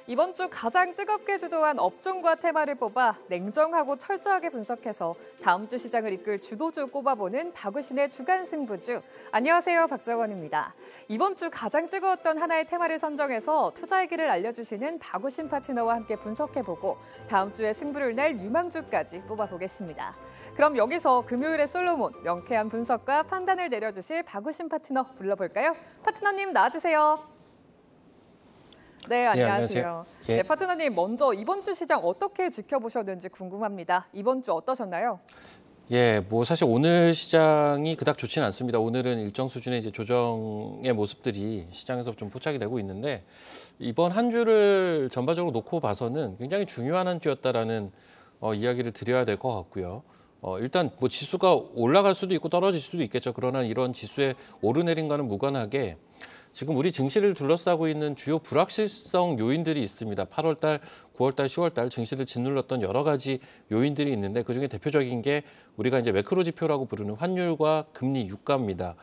이번 주 가장 뜨겁게 주도한 업종과 테마를 뽑아 냉정하고 철저하게 분석해서 다음 주 시장을 이끌 주도주 꼽아보는 박우신의 주간 승부주. 안녕하세요, 박정원입니다. 이번 주 가장 뜨거웠던 하나의 테마를 선정해서 투자의 길을 알려주시는 박우신 파트너와 함께 분석해보고 다음 주에 승부를 낼 유망주까지 뽑아보겠습니다. 그럼 여기서 금요일의 솔로몬, 명쾌한 분석과 판단을 내려주실 박우신 파트너 불러볼까요? 파트너님 나와주세요. 네, 안녕하세요. 예. 네, 파트너님 먼저 이번 주 시장 어떻게 지켜보셨는지 궁금합니다. 이번 주 어떠셨나요? 예, 사실 오늘 시장이 그닥 좋지는 않습니다. 오늘은 일정 수준의 이제 조정의 모습들이 시장에서 좀 포착이 되고 있는데 이번 한 주를 전반적으로 놓고 봐서는 굉장히 중요한 한 주였다라는 이야기를 드려야 될 것 같고요. 일단 지수가 올라갈 수도 있고 떨어질 수도 있겠죠. 그러나 이런 지수의 오르내림과는 무관하게 지금 우리 증시를 둘러싸고 있는 주요 불확실성 요인들이 있습니다. 8월 달, 9월 달, 10월 달 증시를 짓눌렀던 여러 가지 요인들이 있는데 그중에 대표적인 게 우리가 이제 매크로 지표라고 부르는 환율과 금리, 유가입니다.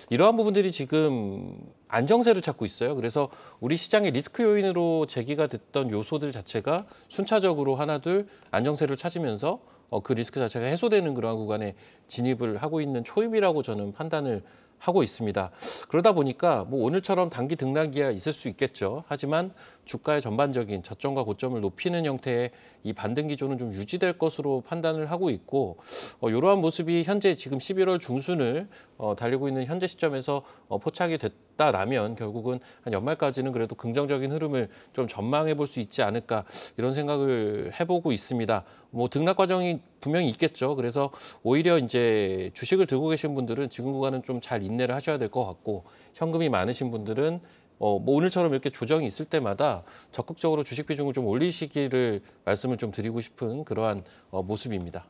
이러한 부분들이 지금 안정세를 찾고 있어요. 그래서 우리 시장의 리스크 요인으로 제기가 됐던 요소들 자체가 순차적으로 하나둘 안정세를 찾으면서 그 리스크 자체가 해소되는 그러한 구간에 진입을 하고 있는 초입이라고 저는 판단을 하고 있습니다. 그러다 보니까 오늘처럼 단기 등락이야 있을 수 있겠죠. 하지만 주가의 전반적인 저점과 고점을 높이는 형태의 이 반등 기조는 좀 유지될 것으로 판단을 하고 있고 이러한 모습이 현재 지금 11월 중순을 달리고 있는 현재 시점에서 포착이 됐다라면 결국은 한 연말까지는 그래도 긍정적인 흐름을 좀 전망해 볼 수 있지 않을까 이런 생각을 해보고 있습니다. 등락 과정이 분명히 있겠죠. 그래서 오히려 이제 주식을 들고 계신 분들은 지금 구간은 좀 잘 인내를 하셔야 될 것 같고 현금이 많으신 분들은 오늘처럼 이렇게 조정이 있을 때마다 적극적으로 주식 비중을 좀 올리시기를 말씀을 좀 드리고 싶은 그러한 모습입니다.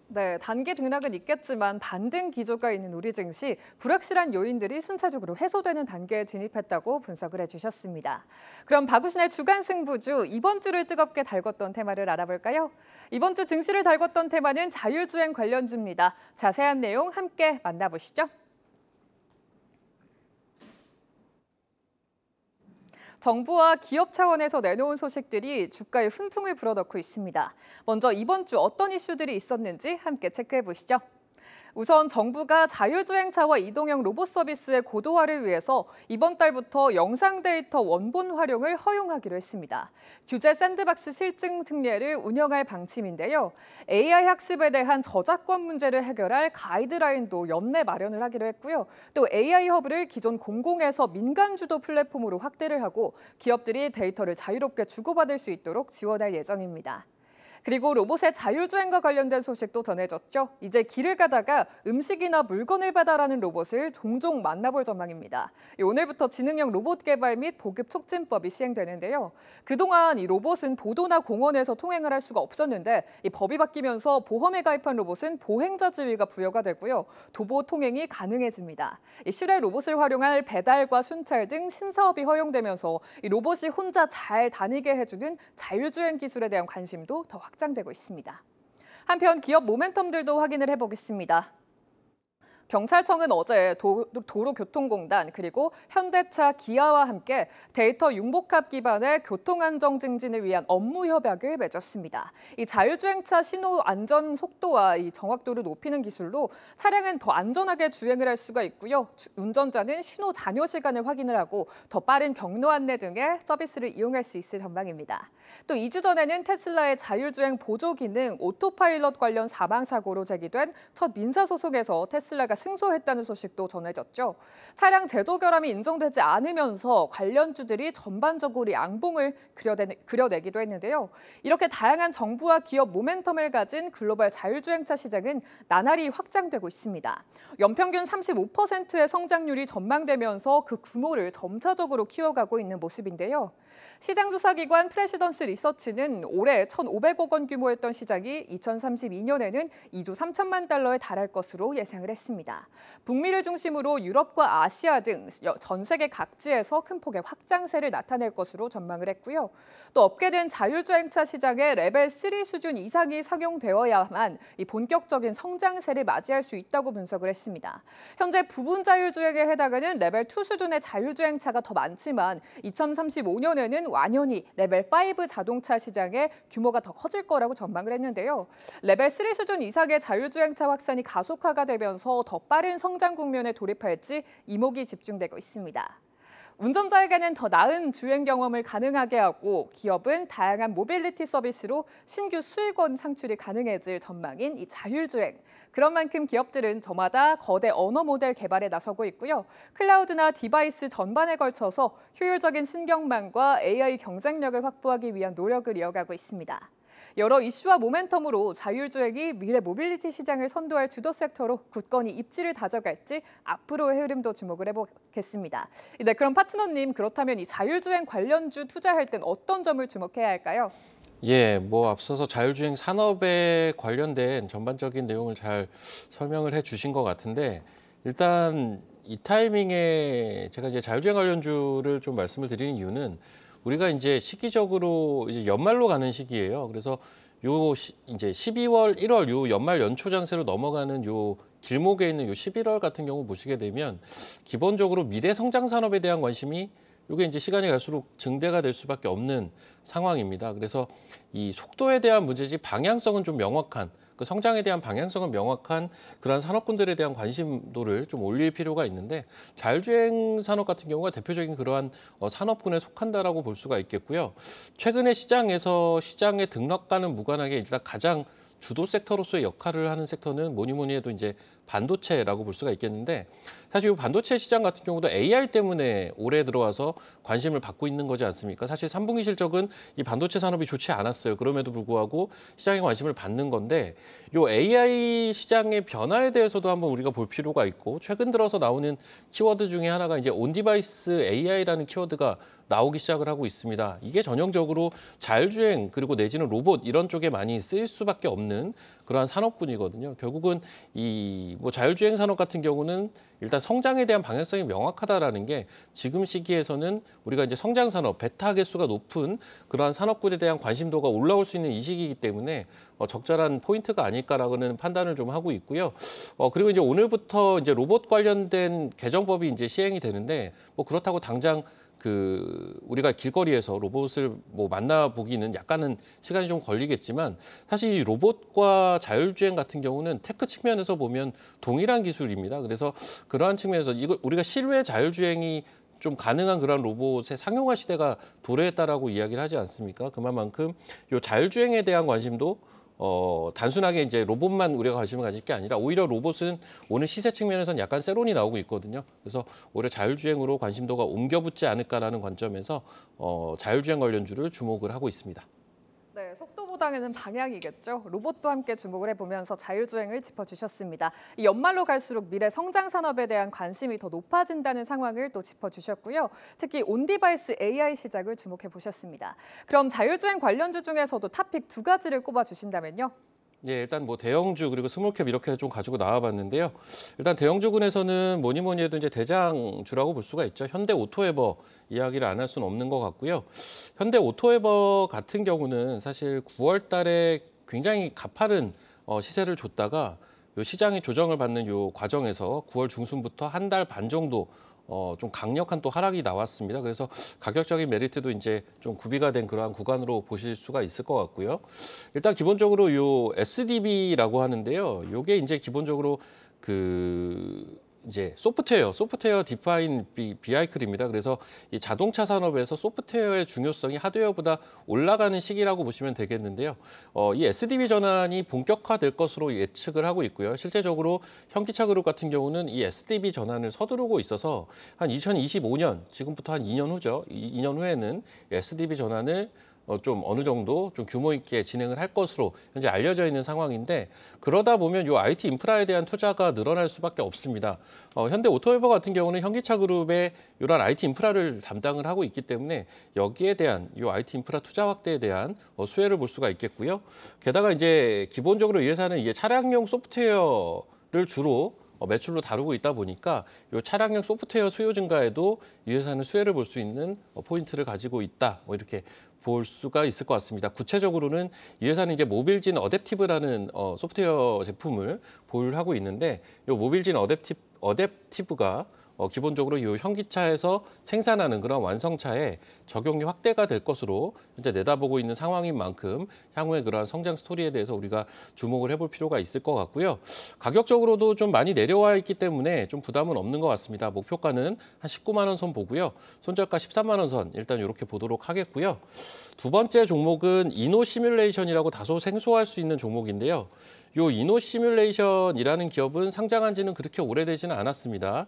네, 단기 등락은 있겠지만 반등 기조가 있는 우리 증시, 불확실한 요인들이 순차적으로 해소되는 단계에 진입했다고 분석을 해주셨습니다. 그럼 박우신의 주간 승부주, 이번 주를 뜨겁게 달궜던 테마를 알아볼까요? 이번 주 증시를 달궜던 테마는 자율주행 관련주입니다. 자세한 내용 함께 만나보시죠. 정부와 기업 차원에서 내놓은 소식들이 주가에 훈풍을 불어넣고 있습니다. 먼저 이번 주 어떤 이슈들이 있었는지 함께 체크해 보시죠. 우선 정부가 자율주행차와 이동형 로봇 서비스의 고도화를 위해서 이번 달부터 영상 데이터 원본 활용을 허용하기로 했습니다. 규제 샌드박스 실증 특례를 운영할 방침인데요. AI 학습에 대한 저작권 문제를 해결할 가이드라인도 연내 마련을 하기로 했고요. 또 AI 허브를 기존 공공에서 민간 주도 플랫폼으로 확대를 하고 기업들이 데이터를 자유롭게 주고받을 수 있도록 지원할 예정입니다. 그리고 로봇의 자율주행과 관련된 소식도 전해졌죠. 이제 길을 가다가 음식이나 물건을 배달하는 로봇을 종종 만나볼 전망입니다. 오늘부터 지능형 로봇 개발 및 보급 촉진법이 시행되는데요. 그동안 이 로봇은 보도나 공원에서 통행을 할 수가 없었는데 이 법이 바뀌면서 보험에 가입한 로봇은 보행자 지위가 부여가 되고요. 도보 통행이 가능해집니다. 실외 로봇을 활용할 배달과 순찰 등 신사업이 허용되면서 이 로봇이 혼자 잘 다니게 해주는 자율주행 기술에 대한 관심도 더 확장되고 있습니다. 한편 기업 모멘텀들도 확인을 해보겠습니다. 경찰청은 어제 도로교통공단 그리고 현대차, 기아와 함께 데이터 융복합 기반의 교통안정 증진을 위한 업무 협약을 맺었습니다. 이 자율주행차 신호 안전 속도와 이 정확도를 높이는 기술로 차량은 더 안전하게 주행을 할 수가 있고요. 운전자는 신호 잔여 시간을 확인을 하고 더 빠른 경로 안내 등의 서비스를 이용할 수 있을 전망입니다. 또 2주 전에는 테슬라의 자율주행 보조 기능 오토파일럿 관련 사망사고로 제기된 첫 민사소송에서 테슬라가 승소했다는 소식도 전해졌죠. 차량 제조 결함이 인정되지 않으면서 관련주들이 전반적으로 양봉을 그려내기도 했는데요. 이렇게 다양한 정부와 기업 모멘텀을 가진 글로벌 자율주행차 시장은 나날이 확장되고 있습니다. 연평균 35%의 성장률이 전망되면서 그 규모를 점차적으로 키워가고 있는 모습인데요. 시장조사기관 프레시던스 리서치는 올해 1,500억 원 규모였던 시장이 2032년에는 2조 3천만 달러에 달할 것으로 예상을 했습니다. 있습니다. 북미를 중심으로 유럽과 아시아 등 전 세계 각지에서 큰 폭의 확장세를 나타낼 것으로 전망을 했고요. 또 업계는 자율주행차 시장에 레벨 3 수준 이상이 상용되어야만 이 본격적인 성장세를 맞이할 수 있다고 분석을 했습니다. 현재 부분 자율주행에 해당하는 레벨 2 수준의 자율주행차가 더 많지만 2035년에는 완연히 레벨 5 자동차 시장의 규모가 더 커질 거라고 전망을 했는데요. 레벨 3 수준 이상의 자율주행차 확산이 가속화가 되면서 더 빠른 성장 국면에 돌입할지 이목이 집중되고 있습니다. 운전자에게는 더 나은 주행 경험을 가능하게 하고 기업은 다양한 모빌리티 서비스로 신규 수익원 창출이 가능해질 전망인 이 자율주행. 그런 만큼 기업들은 저마다 거대 언어 모델 개발에 나서고 있고요. 클라우드나 디바이스 전반에 걸쳐서 효율적인 신경망과 AI 경쟁력을 확보하기 위한 노력을 이어가고 있습니다. 여러 이슈와 모멘텀으로 자율주행이 미래 모빌리티 시장을 선도할 주도 섹터로 굳건히 입지를 다져갈지 앞으로의 흐름도 주목을 해보겠습니다. 네, 그럼 파트너님, 그렇다면 이 자율주행 관련주 투자할 땐 어떤 점을 주목해야 할까요? 예, 뭐 앞서서 자율주행 산업에 관련된 전반적인 내용을 잘 설명을 해주신 것 같은데 일단 이 타이밍에 제가 이제 자율주행 관련주를 좀 말씀을 드리는 이유는 우리가 이제 시기적으로 이제 연말로 가는 시기예요. 그래서 이제 12월, 1월 요 연말 연초 장세로 넘어가는 요 길목에 있는 요 11월 같은 경우 보시게 되면 기본적으로 미래 성장 산업에 대한 관심이 이게 이제 시간이 갈수록 증대가 될 수밖에 없는 상황입니다. 그래서 이 속도에 대한 문제지 방향성은 좀 명확한 그 성장에 대한 방향성은 명확한 그러한 산업군들에 대한 관심도를 좀 올릴 필요가 있는데 자율주행 산업 같은 경우가 대표적인 그러한 산업군에 속한다라고 볼 수가 있겠고요. 최근에 시장에 등락과는 무관하게 일단 가장 주도 섹터로서의 역할을 하는 сек터는 뭐니 해도 이제 반도체라고 볼 수가 있겠는데 사실 이 반도체 시장 같은 경우도 AI 때문에 올해 들어와서 관심을 받고 있는 거지 않습니까? 사실 3분기 실적은 이 반도체 산업이 좋지 않았어요. 그럼에도 불구하고 시장에 관심을 받는 건데 이 AI 시장의 변화에 대해서도 한번 우리가 볼 필요가 있고 최근 들어서 나오는 키워드 중에 하나가 이제 온디바이스 AI라는 키워드가 나오기 시작을 하고 있습니다. 이게 전형적으로 자율주행 그리고 내지는 로봇 이런 쪽에 많이 쓰일 수밖에 없는 그러한 산업군이거든요. 결국은 이 뭐 자율주행 산업 같은 경우는 일단 성장에 대한 방향성이 명확하다라는 게 지금 시기에서는 우리가 이제 성장 산업, 베타 개수가 높은 그러한 산업군에 대한 관심도가 올라올 수 있는 이 시기이기 때문에 적절한 포인트가 아닐까라고는 판단을 좀 하고 있고요. 그리고 이제 오늘부터 이제 로봇 관련된 개정법이 이제 시행이 되는데 뭐 그렇다고 당장 우리가 길거리에서 로봇을 뭐 만나보기는 약간은 시간이 좀 걸리겠지만 사실 이 로봇과 자율주행 같은 경우는 테크 측면에서 보면 동일한 기술입니다. 그래서 그러한 측면에서 이거 우리가 실외 자율주행이 좀 가능한 그런 로봇의 상용화 시대가 도래했다라고 이야기를 하지 않습니까? 그만큼 이 자율주행에 대한 관심도 단순하게 이제 로봇만 우리가 관심을 가질 게 아니라 오히려 로봇은 오늘 시세 측면에서는 약간 세론이 나오고 있거든요. 그래서 오히려 자율주행으로 관심도가 옮겨붙지 않을까라는 관점에서 자율주행 관련주를 주목을 하고 있습니다. 네, 속도보다는 방향이겠죠. 로봇도 함께 주목을 해보면서 자율주행을 짚어주셨습니다. 이 연말로 갈수록 미래 성장 산업에 대한 관심이 더 높아진다는 상황을 또 짚어주셨고요. 특히 온디바이스 AI 시장을 주목해 보셨습니다. 그럼 자율주행 관련주 중에서도 탑픽 두 가지를 꼽아주신다면요? 예, 일단 뭐 대형주 그리고 스몰캡 이렇게 좀 가지고 나와봤는데요. 일단 대형주군에서는 뭐니 해도 이제 대장주라고 볼 수가 있죠. 현대 오토에버 이야기를 안 할 수는 없는 것 같고요. 현대 오토에버 같은 경우는 사실 9월 달에 굉장히 가파른 시세를 줬다가 요 시장이 조정을 받는 요 과정에서 9월 중순부터 한 달 반 정도 좀 강력한 또 하락이 나왔습니다. 그래서 가격적인 메리트도 이제 좀 구비가 된 그러한 구간으로 보실 수가 있을 것 같고요. 일단 기본적으로 요 SDB라고 하는데요. 요게 이제 기본적으로 이제 소프트웨어 디파인 비하이클입니다. 그래서 이 자동차 산업에서 소프트웨어의 중요성이 하드웨어보다 올라가는 시기라고 보시면 되겠는데요. 이 SDB 전환이 본격화될 것으로 예측을 하고 있고요. 실제적으로 현기차 그룹 같은 경우는 이 SDB 전환을 서두르고 있어서 한 2025년, 지금부터 한 2년 후죠. 2년 후에는 SDB 전환을 좀 어느 정도 좀 규모 있게 진행을 할 것으로 현재 알려져 있는 상황인데 그러다 보면 요 IT 인프라에 대한 투자가 늘어날 수밖에 없습니다. 현대 오토웨버 같은 경우는 현기차 그룹의 이런 IT 인프라를 담당을 하고 있기 때문에 여기에 대한 요 IT 인프라 투자 확대에 대한 수혜를 볼 수가 있겠고요. 게다가 이제 기본적으로 이 회사는 이게 차량용 소프트웨어를 주로 매출로 다루고 있다 보니까 이 차량용 소프트웨어 수요 증가에도 이 회사는 수혜를 볼 수 있는 포인트를 가지고 있다. 뭐 이렇게 볼 수가 있을 것 같습니다. 구체적으로는 이 회사는 이제 모빌진 어댑티브라는 소프트웨어 제품을 보유를 하고 있는데 이 모빌진 어댑티브가 기본적으로 이 현기차에서 생산하는 그런 완성차에 적용이 확대가 될 것으로 현재 내다보고 있는 상황인 만큼 향후의 그러한 성장 스토리에 대해서 우리가 주목을 해볼 필요가 있을 것 같고요. 가격적으로도 좀 많이 내려와 있기 때문에 좀 부담은 없는 것 같습니다. 목표가는 한 19만 원 선 보고요. 손절가 13만 원 선 일단 이렇게 보도록 하겠고요. 두 번째 종목은 이노 시뮬레이션이라고 다소 생소할 수 있는 종목인데요. 이 이노 시뮬레이션이라는 기업은 상장한 지는 그렇게 오래되지는 않았습니다.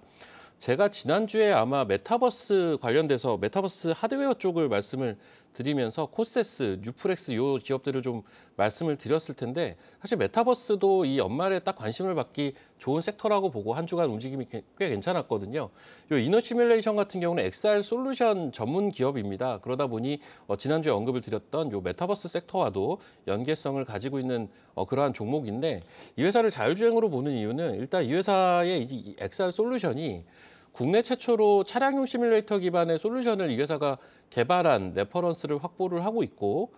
제가 지난주에 아마 메타버스 관련돼서 메타버스 하드웨어 쪽을 말씀을 드리면서 코세스, 뉴프렉스 이 기업들을 좀 말씀을 드렸을 텐데 사실 메타버스도 이 연말에 딱 관심을 받기 좋은 섹터라고 보고 한 주간 움직임이 꽤 괜찮았거든요. 이 이너 시뮬레이션 같은 경우는 XR 솔루션 전문 기업입니다. 그러다 보니 지난주에 언급을 드렸던 이 메타버스 섹터와도 연계성을 가지고 있는 그러한 종목인데 이 회사를 자율주행으로 보는 이유는 일단 이 회사의 이 XR 솔루션이 국내 최초로 차량용 시뮬레이터 기반의 솔루션을 이 회사가 개발한 레퍼런스를 확보를 하고 있고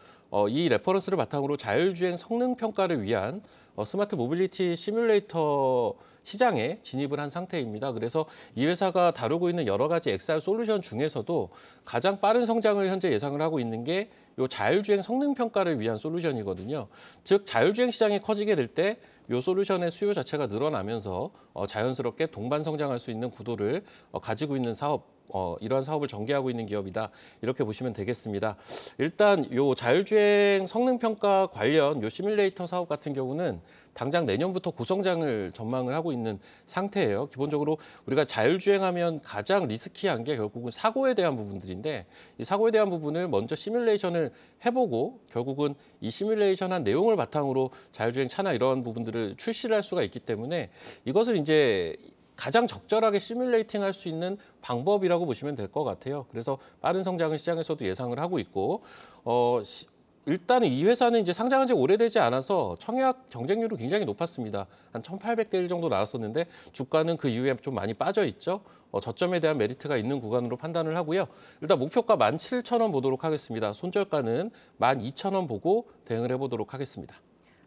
이 레퍼런스를 바탕으로 자율주행 성능 평가를 위한 스마트 모빌리티 시뮬레이터 시장에 진입을 한 상태입니다. 그래서 이 회사가 다루고 있는 여러 가지 XR 솔루션 중에서도 가장 빠른 성장을 현재 예상을 하고 있는 게 이 자율주행 성능 평가를 위한 솔루션이거든요. 즉 자율주행 시장이 커지게 될 때 이 솔루션의 수요 자체가 늘어나면서 자연스럽게 동반 성장할 수 있는 구도를 가지고 있는 사업, 이러한 사업을 전개하고 있는 기업이다. 이렇게 보시면 되겠습니다. 일단 요 자율주행 성능 평가 관련 요 시뮬레이터 사업 같은 경우는 당장 내년부터 고성장을 전망을 하고 있는 상태예요. 기본적으로 우리가 자율주행하면 가장 리스키한 게 결국은 사고에 대한 부분들인데 이 사고에 대한 부분을 먼저 시뮬레이션을 해보고 결국은 이 시뮬레이션한 내용을 바탕으로 자율주행 차나 이러한 부분들을 출시를 할 수가 있기 때문에 이것을 이제 가장 적절하게 시뮬레이팅 할 수 있는 방법이라고 보시면 될 것 같아요. 그래서 빠른 성장을 시장에서도 예상을 하고 있고 일단은 이 회사는 이제 상장한 지 오래되지 않아서 청약 경쟁률은 굉장히 높았습니다. 한 1,800대 1 정도 나왔었는데 주가는 그 이후에 좀 많이 빠져 있죠. 저점에 대한 메리트가 있는 구간으로 판단을 하고요. 일단 목표가 17,000원 보도록 하겠습니다. 손절가는 12,000원 보고 대응을 해보도록 하겠습니다.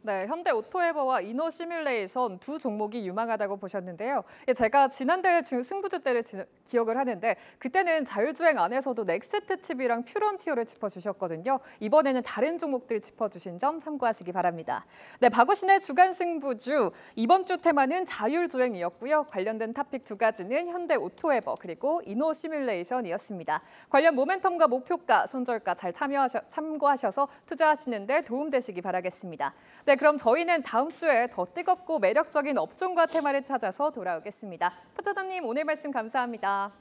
네, 현대 오토에버와 이노 시뮬레이션 두 종목이 유망하다고 보셨는데요. 제가 지난달 승부주 때를 기억을 하는데 그때는 자율주행 안에서도 넥스트 칩이랑 퓨런티어를 짚어주셨거든요. 이번에는 다른 종목들 짚어주신 점 참고하시기 바랍니다. 네, 박우신의 주간 승부주 이번 주 테마는 자율주행이었고요. 관련된 토픽 두 가지는 현대 오토에버 그리고 이노 시뮬레이션이었습니다. 관련 모멘텀과 목표가, 손절가 잘 참고하셔서 투자하시는 데 도움되시기 바라겠습니다. 네, 그럼 저희는 다음 주에 더 뜨겁고 매력적인 업종과 테마를 찾아서 돌아오겠습니다. 푸드더님 오늘 말씀 감사합니다.